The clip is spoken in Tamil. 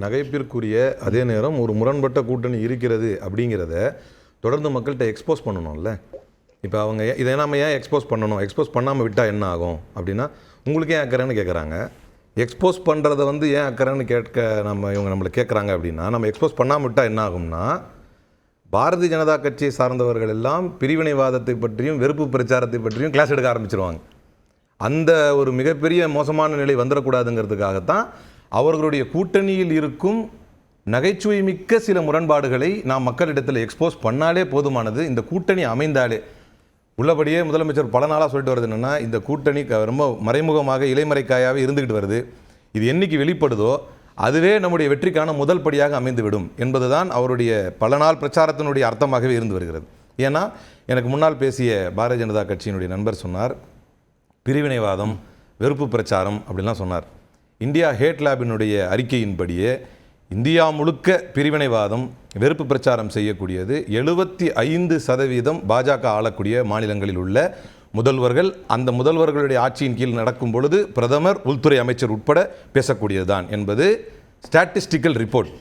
நகைப்பிற்குரிய அதே நேரம் ஒரு முரண்பட்ட கூட்டணி இருக்கிறது அப்படிங்கிறத தொடர்ந்து மக்கள்கிட்ட எக்ஸ்போஸ் பண்ணணும்ல. இப்போ அவங்க இதை நம்ம ஏன் எக்ஸ்போஸ் பண்ணணும், எக்ஸ்போஸ் பண்ணாமல் விட்டால் என்ன ஆகும் அப்படின்னா, உங்களுக்கு ஏன் அக்கறைன்னு கேட்குறாங்க. எக்ஸ்போஸ் பண்ணுறதை ஏன் அக்கறைன்னு இவங்க நம்மளை கேட்குறாங்க அப்படின்னா, நம்ம எக்ஸ்போஸ் பண்ணாமல் விட்டால் என்ன ஆகும்னா, பாரதிய ஜனதா கட்சியை சார்ந்தவர்கள் எல்லாம் பிரிவினைவாதத்தை பற்றியும் வெறுப்பு பிரச்சாரத்தை பற்றியும் கிளாஸ் எடுக்க ஆரம்பிச்சிருவாங்க. அந்த ஒரு மிகப்பெரிய மோசமான நிலை வந்துடக்கூடாதுங்கிறதுக்காகத்தான் அவர்களுடைய கூட்டணியில் இருக்கும் நகைச்சுவை மிக்க சில முரண்பாடுகளை நாம் மக்களிடத்தில் எக்ஸ்போஸ் பண்ணாலே போதுமானது. இந்த கூட்டணி அமைந்தாலே, உள்ளபடியே முதலமைச்சர் பல நாளாக சொல்லிட்டு வருது என்னென்னா, இந்த கூட்டணி ரொம்ப மறைமுகமாக இலைமறைக்காயாகவே இருந்துக்கிட்டு வருது. இது என்னைக்கு வெளிப்படுதோ அதுவே நம்முடைய வெற்றிக்கான முதல் படியாக அமைந்துவிடும் என்பதுதான் அவருடைய பல நாள் பிரச்சாரத்தினுடைய அர்த்தமாகவே இருந்து வருகிறது. ஏன்னா எனக்கு முன்னால் பேசிய பாரதிய ஜனதா கட்சியினுடைய நண்பர் சொன்னார், பிரிவினைவாதம் வெறுப்பு பிரச்சாரம் அப்படிலாம் சொன்னார். இந்தியா ஹேட் லேபினுடைய அறிக்கையின்படியே இந்தியா முழுக்க பிரிவினைவாதம் வெறுப்பு பிரச்சாரம் செய்யக்கூடியது 75% பாஜக ஆளக்கூடிய மாநிலங்களில் உள்ள முதல்வர்கள். அந்த முதல்வர்களுடைய ஆட்சியின் கீழ் நடக்கும் பொழுது பிரதமர், உள்துறை அமைச்சர் உட்பட பேசக்கூடியதுதான் என்பது ஸ்டாட்டிஸ்டிக்கல் ரிப்போர்ட்.